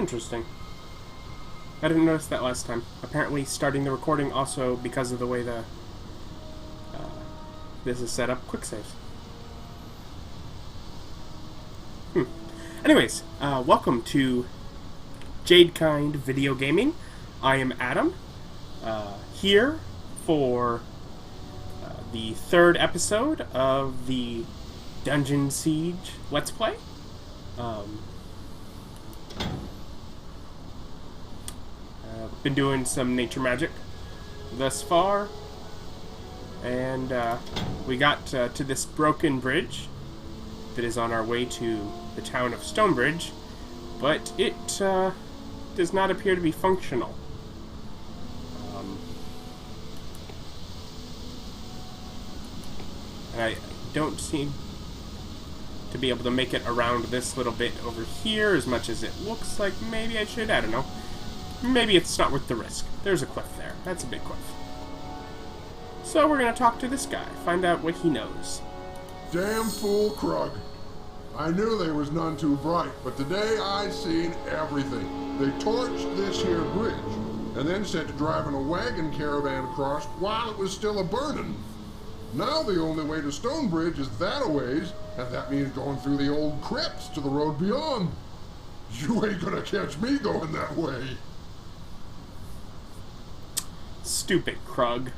Interesting. I didn't notice that last time. Apparently starting the recording also, because of the way the this is set up, quick saves. Anyways, welcome to Jadekind Video Gaming. I am Adam, here for the third episode of the Dungeon Siege Let's Play. Been doing some nature magic thus far, and we got to this broken bridge that is on our way to the town of Stonebridge, but it does not appear to be functional. And I don't seem to be able to make it around this little bit over here as much as it looks like maybe I should. I don't know. Maybe it's not worth the risk. There's a cliff there. That's a big cliff. So we're going to talk to this guy, find out what he knows. Damn fool Krug. I knew they was none too bright, but today I seen everything. They torched this here bridge, and then set to driving a wagon caravan across while it was still a-burning. Now the only way to Stonebridge is that-a-ways, and that means going through the old crypts to the road beyond. You ain't gonna catch me going that way. Stupid Krug.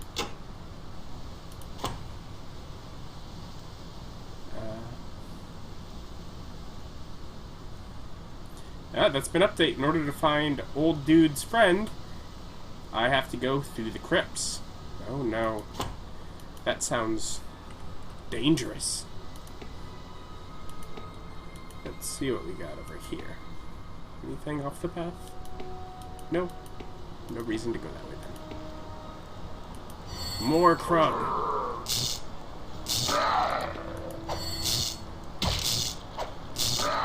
That's been updated. In order to find old dude's friend, I have to go through the crypts. Oh no. That sounds dangerous. Let's see what we got over here. Anything off the path? No. No reason to go that way then. More Krug.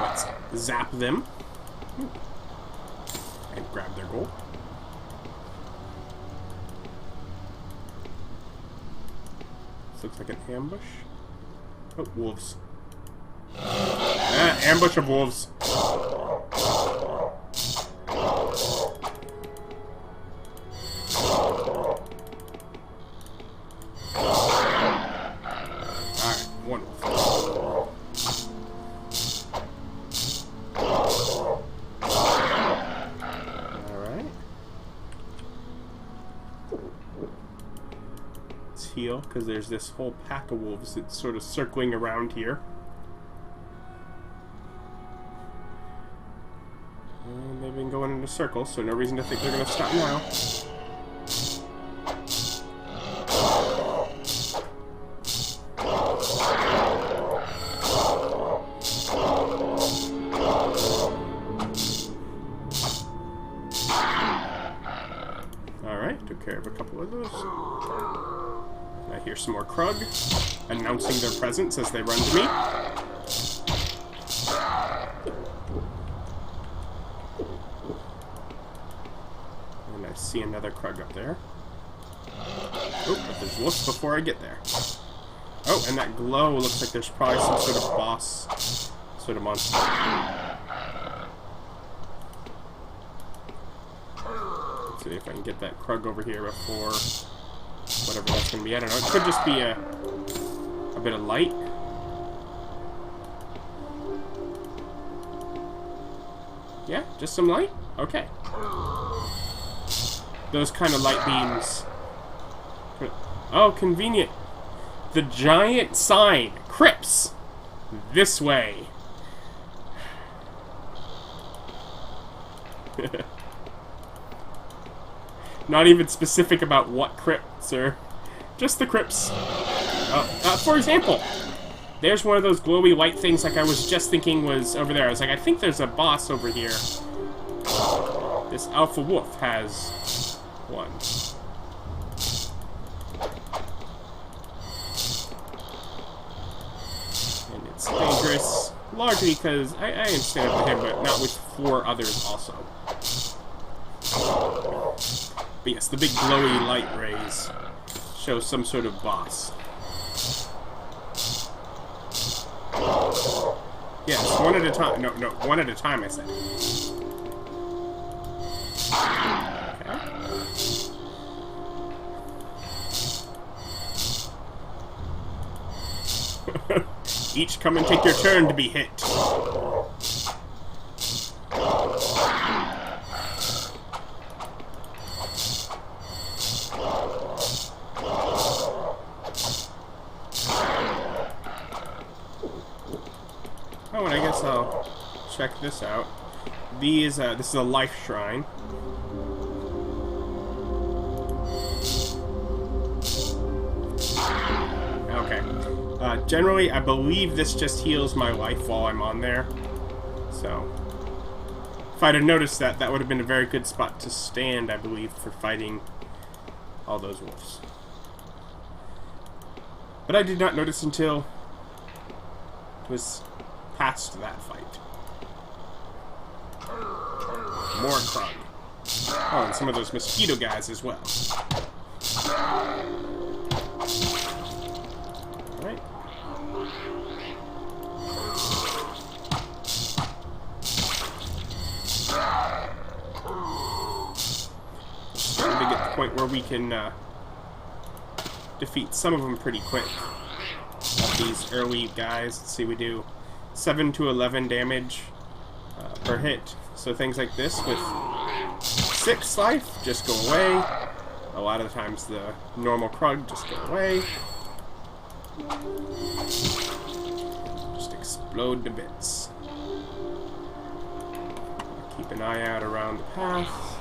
Let's zap them. And grab their gold. This looks like an ambush. Oh, wolves. Ambush of wolves. Alright, one wolf. Heal, because there's this whole pack of wolves that's sort of circling around here. And they've been going in a circle, so no reason to think they're going to stop now. Alright, took care of a couple of those. I hear some more Krug announcing their presence as they run to me. And I see another Krug up there. Oh, but there's wolves before I get there. Oh, and that glow looks like there's probably some sort of boss sort of monster. Let's see if I can get that Krug over here before whatever that's going to be. I don't know. It could just be a bit of light. Yeah, just some light? Okay. Those kind of light beams. Oh, convenient. The giant sign. Crypts. This way. Not even specific about what crypts are. Just the crypts. For example, there's one of those glowy white things like I was just thinking was over there. I was like, I think there's a boss over here. This alpha wolf has one. And it's dangerous, largely because I am standing with him, but not with 4 others also. But yes, the big glowy light rays show some sort of boss. Yes, one at a time. No, one at a time, I said. Each come and take your turn to be hit. Oh, and I guess I'll check this out. This is a life shrine. Okay. Generally, I believe this just heals my life while I'm on there. So, if I'd have noticed that, that would have been a very good spot to stand, I believe, for fighting all those wolves. But I did not notice until it was past that fight. More Krug. Oh, and some of those mosquito guys as well. Alright. Starting to get to the point where we can defeat some of them pretty quick. Of these early guys. Let's see, we do 7 to 11 damage per hit. So things like this with 6 life just go away. A lot of the times the normal Krug just go away. Just explode to bits. Keep an eye out around the path.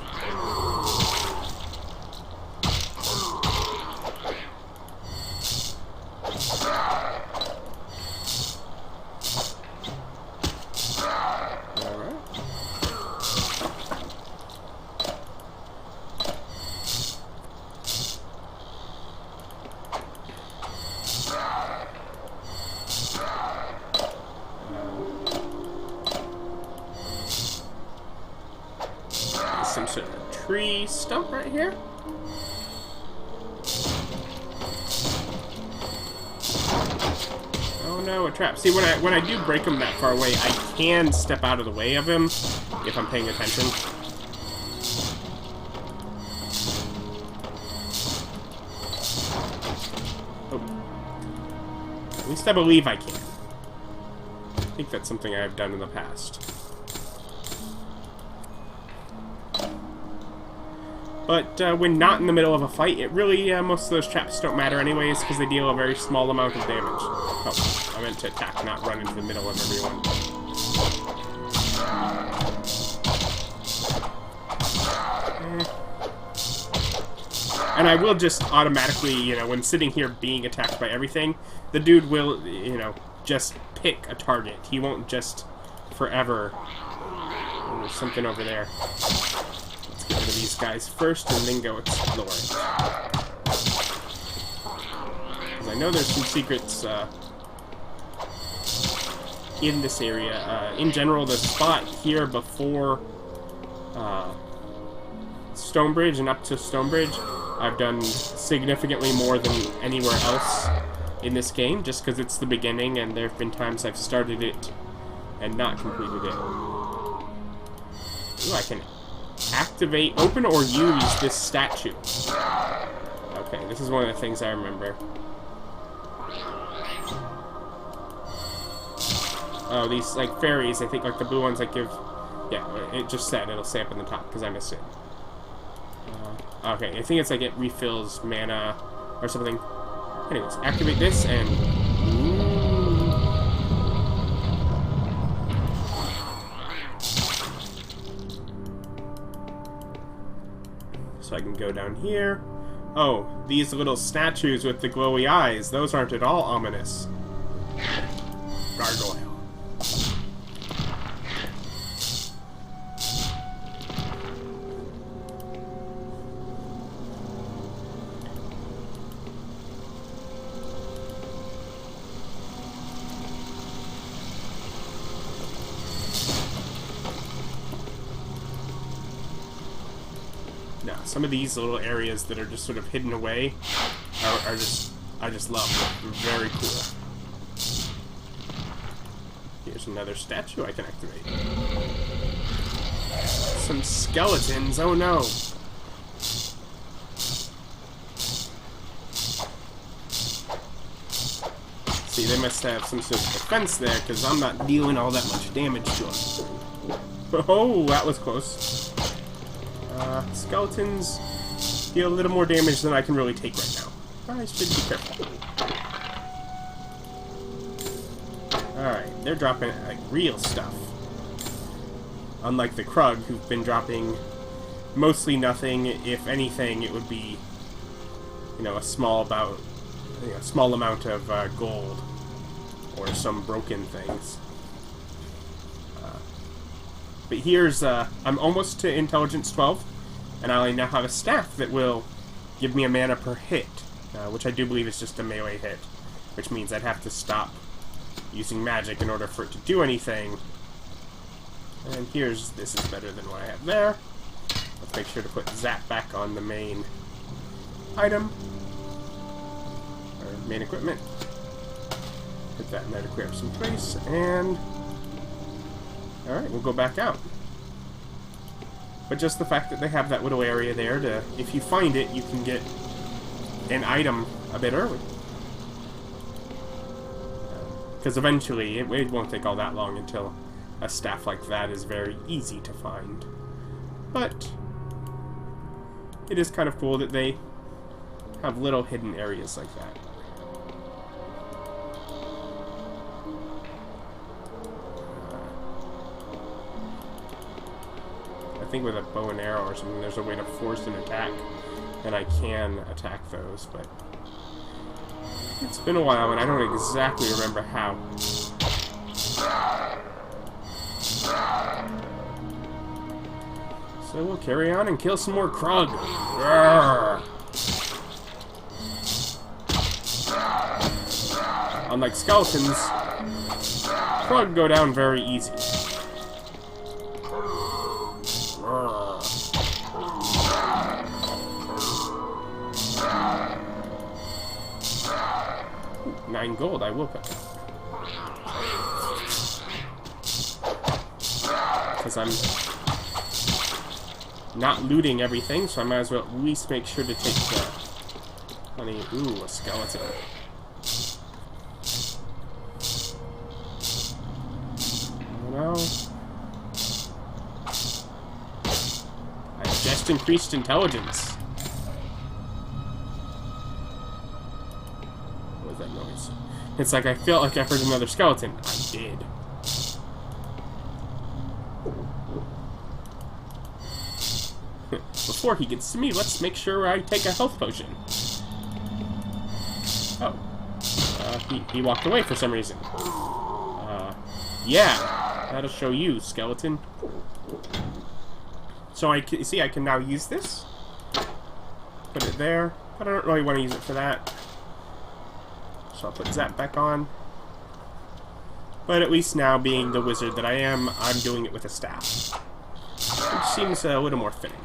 Some sort of tree stump right here. Oh no, a trap. See, when I do break him that far away, I can step out of the way of him if I'm paying attention. Oh. At least I believe I can. I think that's something I've done in the past. But when not in the middle of a fight, it really, most of those traps don't matter anyways, because they deal a very small amount of damage. Oh, I meant to attack, not run into the middle of everyone. And I will just automatically, you know, when sitting here being attacked by everything, the dude will, you know, just pick a target. He won't just forever... Oh, there's something over there. Get rid of these guys first and then go exploring. Because I know there's some secrets in this area. In general, the spot here before Stonebridge and up to Stonebridge, I've done significantly more than anywhere else in this game, just because it's the beginning and there have been times I've started it and not completed it. Ooh, I can activate, open, or use this statue. Okay, this is one of the things I remember. Oh, these, like, fairies, I think, like the blue ones that give... Yeah, it just said, it'll say up in the top, because I missed it. Okay, I think it's like it refills mana or something. Anyways, activate this and... So I can go down here. Oh, these little statues with the glowy eyes, those aren't at all ominous. Gargoyle. Now, some of these little areas that are just sort of hidden away are just, I just love. They're very cool. Here's another statue I can activate. Some skeletons, oh no. See, they must have some sort of defense there, because I'm not dealing all that much damage to them. Oh, that was close. Skeletons deal a little more damage than I can really take right now. I should be careful. Alright, they're dropping, like, real stuff. Unlike the Krug, who've been dropping mostly nothing. If anything, it would be, you know, a small amount of gold or some broken things. But here's I'm almost to intelligence 12, and I now have a staff that will give me a mana per hit, which I do believe is just a melee hit, which means I'd have to stop using magic in order for it to do anything. And this is better than what I have there. Let's make sure to put Zap back on the main item. Or main equipment. Put that nether crypts in place, and... Alright, we'll go back out. But just the fact that they have that little area there to... If you find it, you can get an item a bit early. Because eventually, it won't take all that long until a staff like that is very easy to find. But it is kind of cool that they have little hidden areas like that. I think with a bow and arrow or something, there's a way to force an attack, and I can attack those, but it's been a while, and I don't exactly remember how. So we'll carry on and kill some more Krug. Roar. Unlike skeletons, Krug go down very easy. Roar. 9 gold, I will put that. Because I'm not looting everything, so I might as well at least make sure to take the honey. Ooh, a skeleton. Oh no. I just increased intelligence. What was that noise? It's like I felt like I heard another skeleton. I did. Before he gets to me, let's make sure I take a health potion. Oh. He walked away for some reason. Yeah. That'll show you, skeleton. So I can now use this. Put it there. But I don't really want to use it for that. So I'll put Zap back on. But at least now, being the wizard that I am, I'm doing it with a staff. Which seems a little more fitting.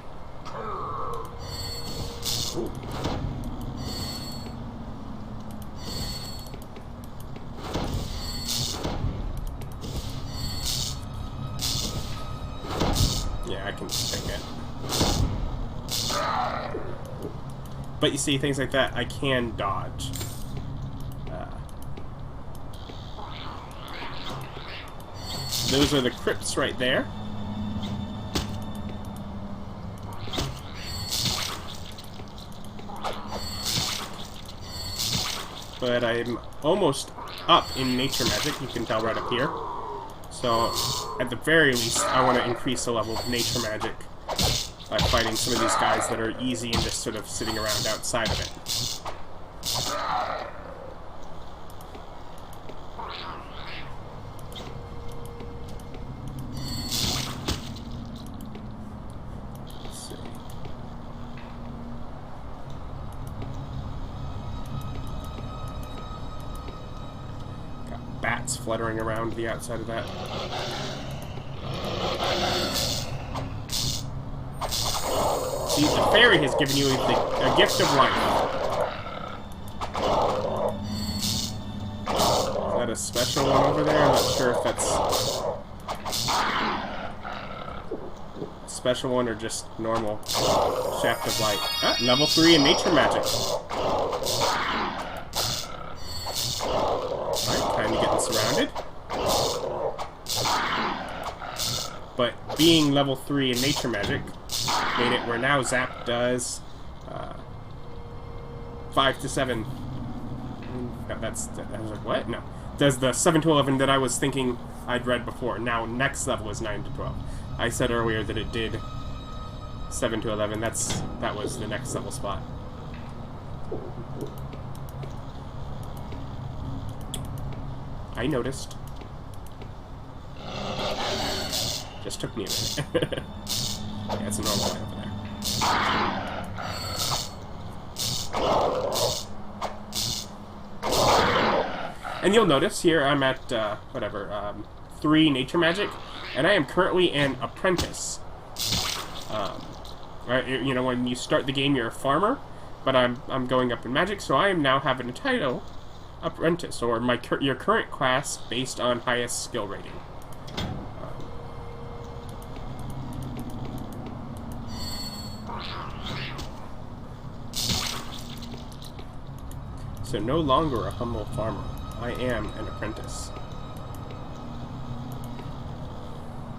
Ooh. Yeah, I can take it. But you see, things like that, I can dodge. Those are the crypts right there. But I'm almost up in nature magic, you can tell right up here. So, at the very least, I want to increase the level of nature magic by fighting some of these guys that are easy and just sort of sitting around outside of it. Bats fluttering around the outside of that. See, the fairy has given you a gift of life. Is that a special one over there? I'm not sure if that's a special one or just normal shaft of light. Ah, level 3 in nature magic. being level 3 in nature magic, made it where now Zap does 5 to 7. No, I was like, what? No. Does the 7 to 11 that I was thinking I'd read before. Now, next level is 9 to 12. I said earlier that it did 7 to 11. That was the next level spot. I noticed. Just took me a minute. Yeah, it's a normal line over there. And you'll notice here I'm at, 3 nature magic, and I am currently an apprentice. Right, you know, when you start the game, you're a farmer, but I'm going up in magic, so I am now having a title, apprentice, or your current class based on highest skill rating. So no longer a humble farmer. I am an apprentice.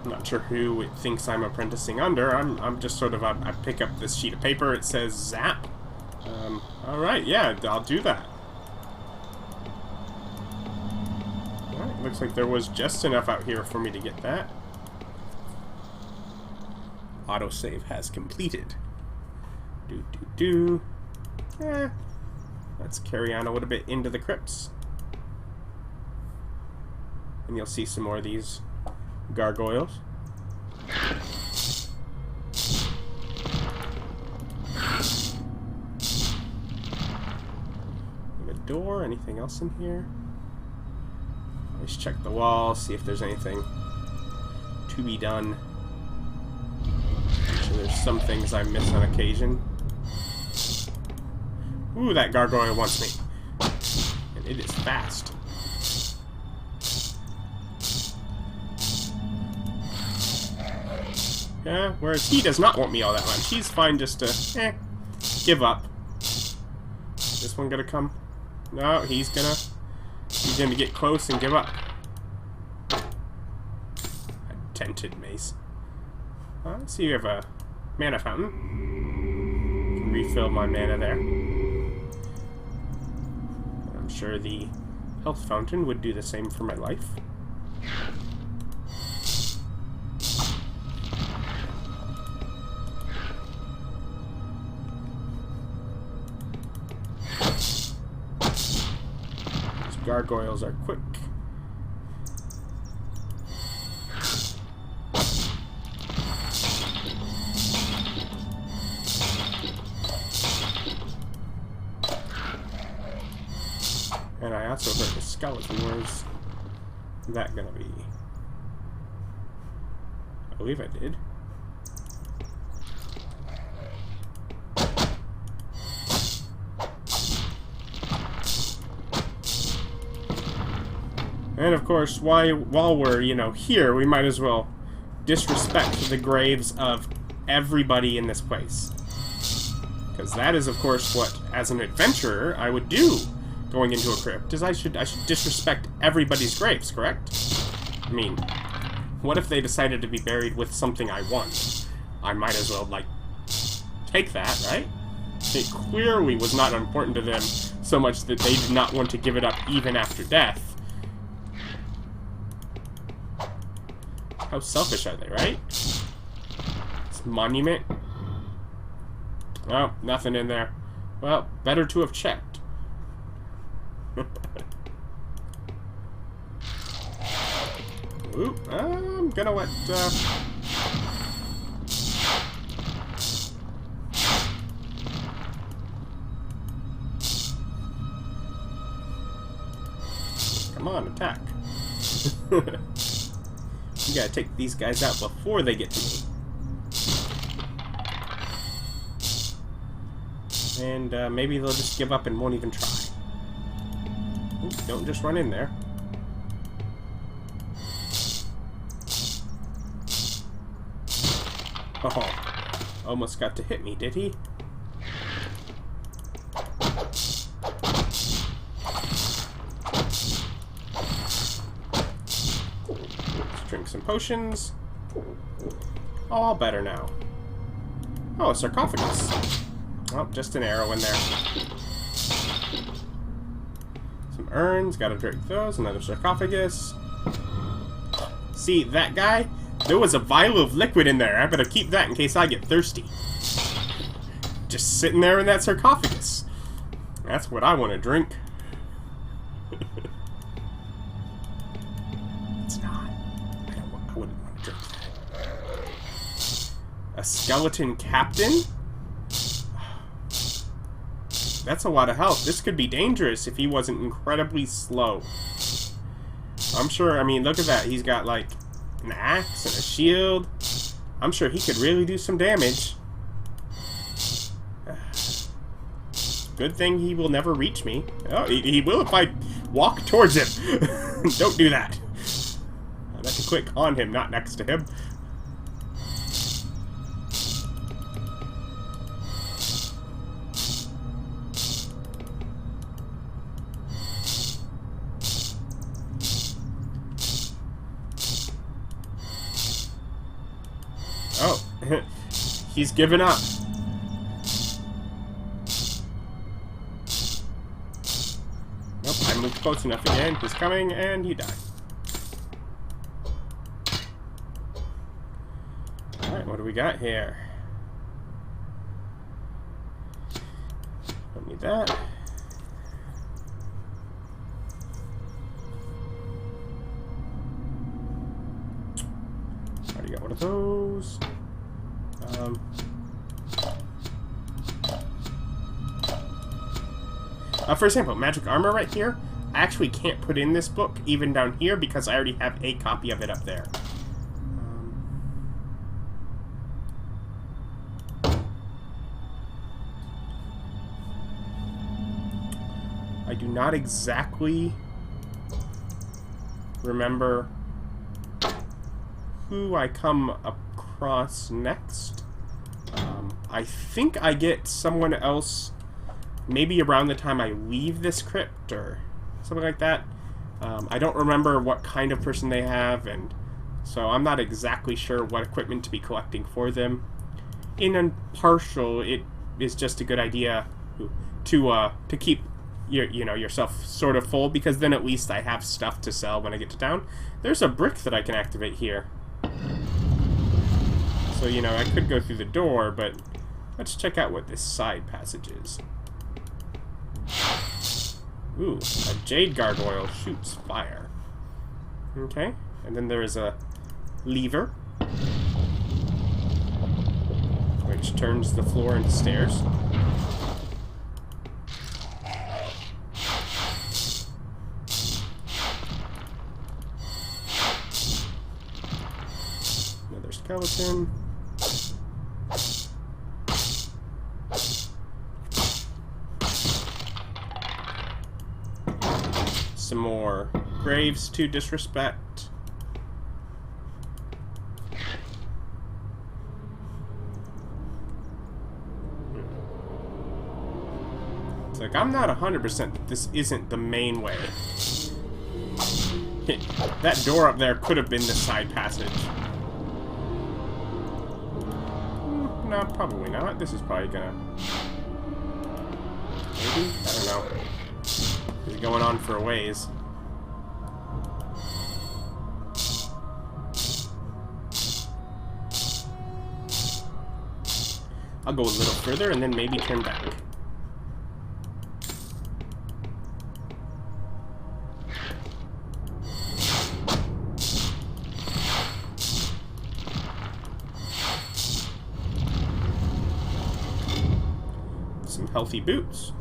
I'm not sure who it thinks I'm apprenticing under. I'm just sort of, I pick up this sheet of paper, it says Zap. Alright, yeah, I'll do that. Alright, looks like there was just enough out here for me to get that. Autosave has completed. Let's carry on a little bit into the crypts. And you'll see some more of these gargoyles. A door, anything else in here? Always check the wall, see if there's anything to be done. So there's some things I miss on occasion. Ooh, that gargoyle wants me. And it is fast. Yeah, whereas he does not want me all that much. He's fine just to, give up. This one gonna come? No, he's gonna get close and give up. A tented mace. Let's see, you have a mana fountain. Can refill my mana there. I'm sure the health fountain would do the same for my life. Gargoyles are quick. And I also heard a skeleton. Where's that gonna be? I believe I did. And of course, while we're, here, we might as well disrespect the graves of everybody in this place. Because that is, of course, what, as an adventurer, I would do going into a crypt, is I should disrespect everybody's graves, correct? I mean, what if they decided to be buried with something I want? I might as well, take that, right? It clearly was not important to them so much that they did not want to give it up even after death. How selfish are they, right? This monument. Oh, nothing in there. Well, better to have checked. Ooh, I'm gonna let, Come on, attack. You gotta take these guys out before they get to me. And maybe they'll just give up and won't even try. Ooh, don't just run in there. Oh, almost got to hit me, did he? Drink some potions. All better now. Oh, a sarcophagus. Oh, just an arrow in there. Some urns, gotta drink those. Another sarcophagus. See, that guy? There was a vial of liquid in there. I better keep that in case I get thirsty. Just sitting there in that sarcophagus. That's what I want to drink. It's not. I wouldn't want to drink that. A skeleton captain? That's a lot of health. This could be dangerous if he wasn't incredibly slow. I'm sure, I mean, look at that. He's got, like, an axe and a shield. I'm sure he could really do some damage. Good thing he will never reach me. Oh, he will if I walk towards him. Don't do that. I have to click on him, not next to him. Oh, he's given up. Nope, I moved close enough again. He's coming, and he died. Alright, what do we got here? Don't need that. Already got one of those. For example, magic armor right here, I actually can't put in this book, even down here, because I already have a copy of it up there. I do not exactly remember who I come across next. I think I get someone else maybe around the time I leave this crypt or something like that. I don't remember what kind of person they have, and so I'm not exactly sure what equipment to be collecting for them. In impartial, it is just a good idea to keep yourself sort of full, because then at least I have stuff to sell when I get to town. There's a brick that I can activate here. So, I could go through the door, but let's check out what this side passage is. Ooh, a jade gargoyle shoots fire. Okay, and then there is a lever, which turns the floor into stairs. Another skeleton. Some more graves to disrespect. It's like, I'm not 100% that this isn't the main way. That door up there could have been the side passage. No, probably not. This is probably gonna... Maybe? I don't know. It's going on for a ways. I'll go a little further and then maybe turn back. Some healthy boots.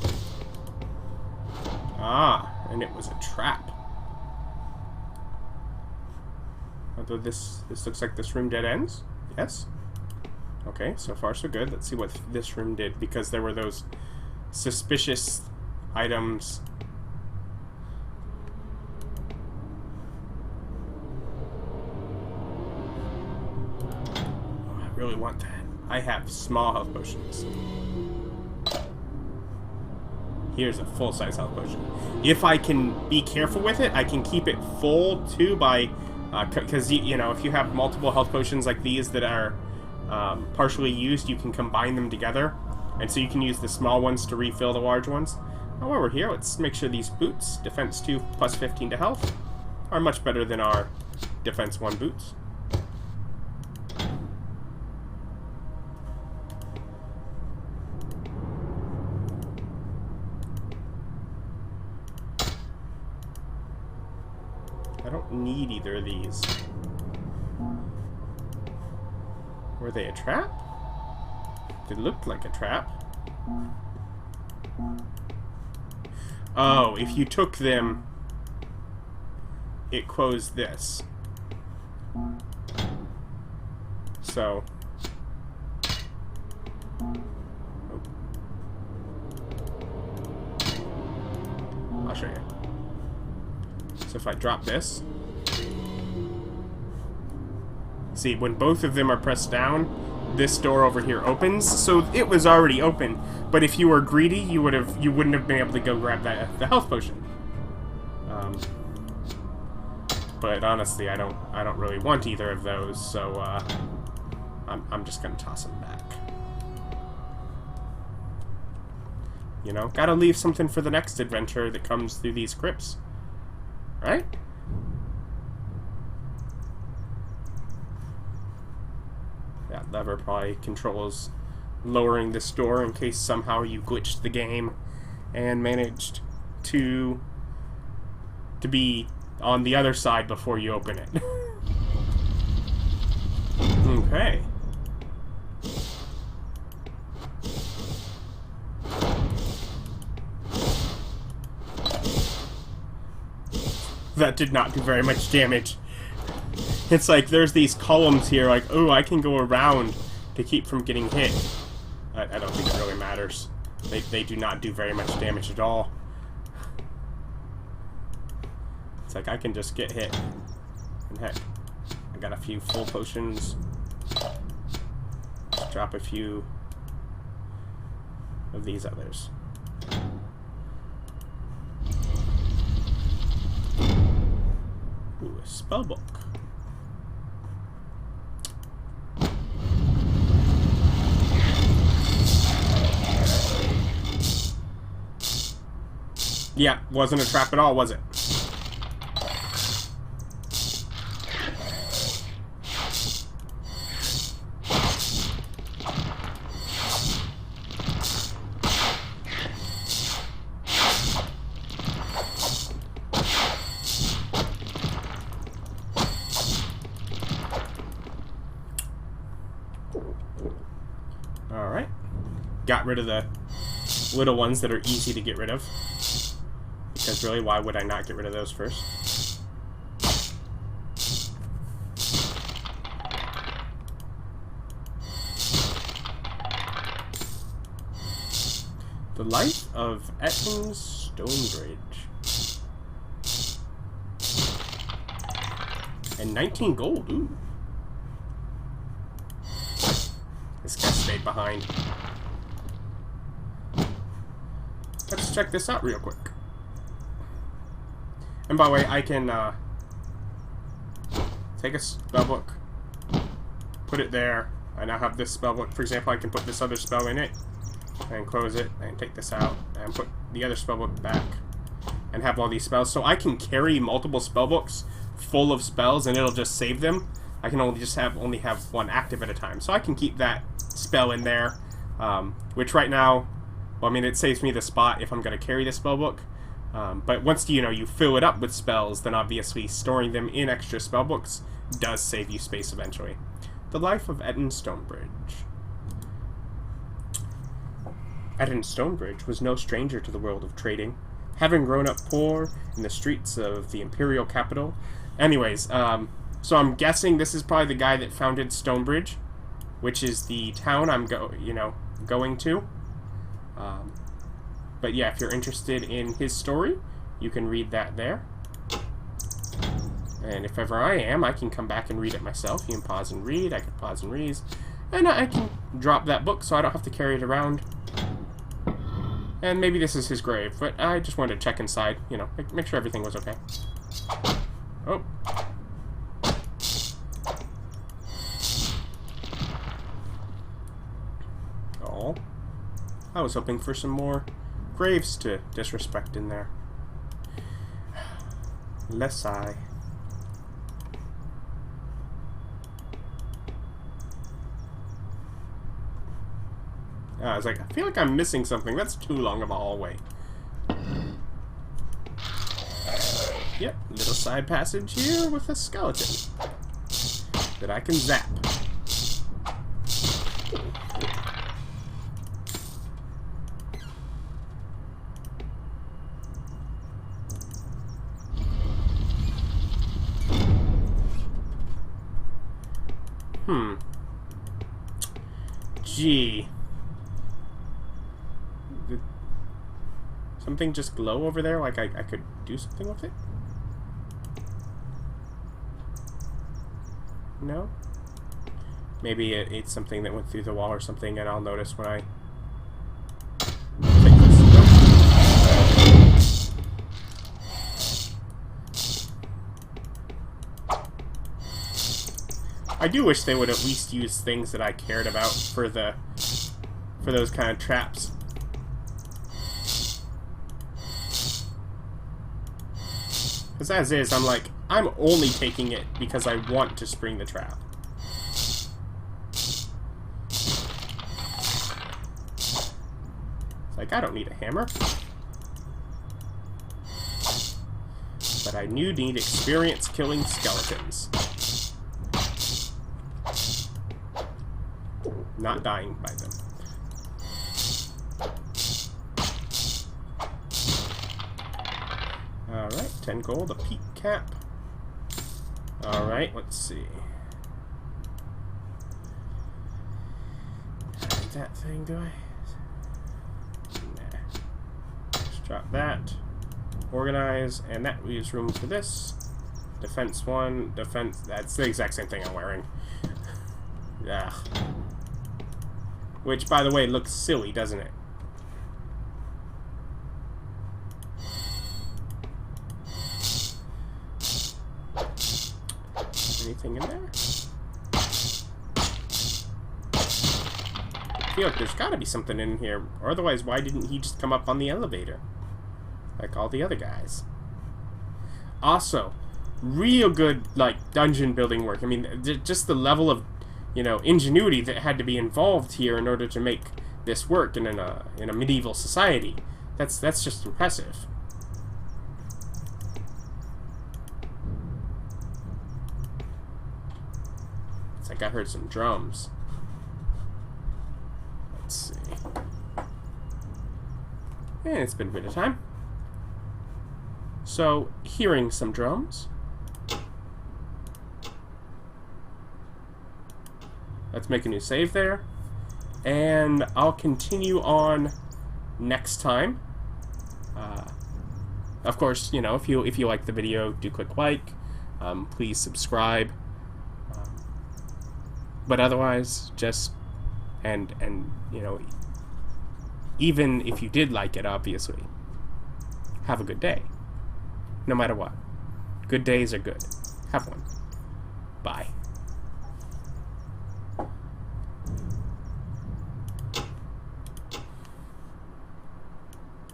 Ah, and it was a trap. Although this looks like this room dead ends. Yes. Okay, so far so good. Let's see what this room did, because there were those suspicious items. Oh, I really want that. I have small health potions. Here's a full-size health potion. If I can be careful with it, I can keep it full too by, because if you have multiple health potions like these that are partially used, you can combine them together. And so you can use the small ones to refill the large ones. Now, while we're here, let's make sure these boots, defense 2 plus 15 to health, are much better than our defense 1 boots. I don't need either of these. Were they a trap? They looked like a trap. Oh, if you took them, it closed this. So. Oh. I'll show you. So if I drop this. See, when both of them are pressed down, this door over here opens. So it was already open, but if you were greedy, you wouldn't have been able to go grab the health potion. But honestly, I don't really want either of those, so I'm just gonna toss them back. You know, gotta leave something for the next adventure that comes through these crypts, right? That lever probably controls lowering this door in case somehow you glitched the game and managed to be on the other side before you open it. Okay. That did not do very much damage. It's like there's these columns here, like, oh, I can go around to keep from getting hit. I don't think it really matters. They do not do very much damage at all. It's like I can just get hit. And heck, I got a few full potions. Just drop a few of these others. Ooh, a spellbook. Yeah, wasn't a trap at all, was it? Alright. Got rid of the little ones that are easy to get rid of. Because really, why would I not get rid of those first? The Life of Stonebridge. And 19 gold, ooh. This guy stayed behind. Let's check this out real quick. And by the way, I can take a spellbook, put it there. I now have this spellbook. For example, I can put this other spell in it, and close it, and take this out, and put the other spellbook back, and have all these spells. So I can carry multiple spellbooks full of spells, and it'll just save them. I can only have one active at a time. So I can keep that spell in there, which right now, well, I mean, it saves me the spot if I'm going to carry the spellbook. But once you fill it up with spells, then obviously storing them in extra spellbooks does save you space eventually. The Life of Stonebridge. Stonebridge was no stranger to the world of trading, having grown up poor in the streets of the imperial capital. Anyways, so I'm guessing this is probably the guy that founded Stonebridge, which is the town I'm going to. But yeah, if you're interested in his story, you can read that there. And if ever I am, I can come back and read it myself. You can pause and read, I can pause and read. And I can drop that book so I don't have to carry it around. And maybe this is his grave, but I just wanted to check inside, make sure everything was okay. Oh. all. I was hoping for some more graves to disrespect in there. Less I. I was like, I feel like I'm missing something. That's too long of a hallway. Yep, little side passage here with a skeleton that I can zap. Gee. Did something just glow over there? Like I could do something with it? No? Maybe it's something that went through the wall or something, and I'll notice when I take this. I do wish they would at least use things that I cared about for those kind of traps. Because as is, I'm like, I'm only taking it because I want to spring the trap. It's like, I don't need a hammer. But I do need experience killing skeletons. Not dying by them. Alright, 10 gold, a peak cap. Alright, let's see. That thing, do I? Nah. Just drop that. Organize, and that leaves room for this. Defense 1, defense... That's the exact same thing I'm wearing. Yeah. Which, by the way, looks silly, doesn't it? Anything in there? I feel like there's gotta be something in here. Or otherwise, why didn't he just come up on the elevator? Like all the other guys. Also, real good, like, dungeon building work. I mean, just the level of, you know, ingenuity that had to be involved here in order to make this work in a medieval society. That's just impressive. It's like I heard some drums. Let's see. And it's been a bit of time. So, hearing some drums. Let's make a new save there. And I'll continue on next time. Of course, you know, if you like the video, do click like. Please subscribe. But otherwise, just and you know, even if you did like it, obviously, have a good day. No matter what. Good days are good. Have one. Bye.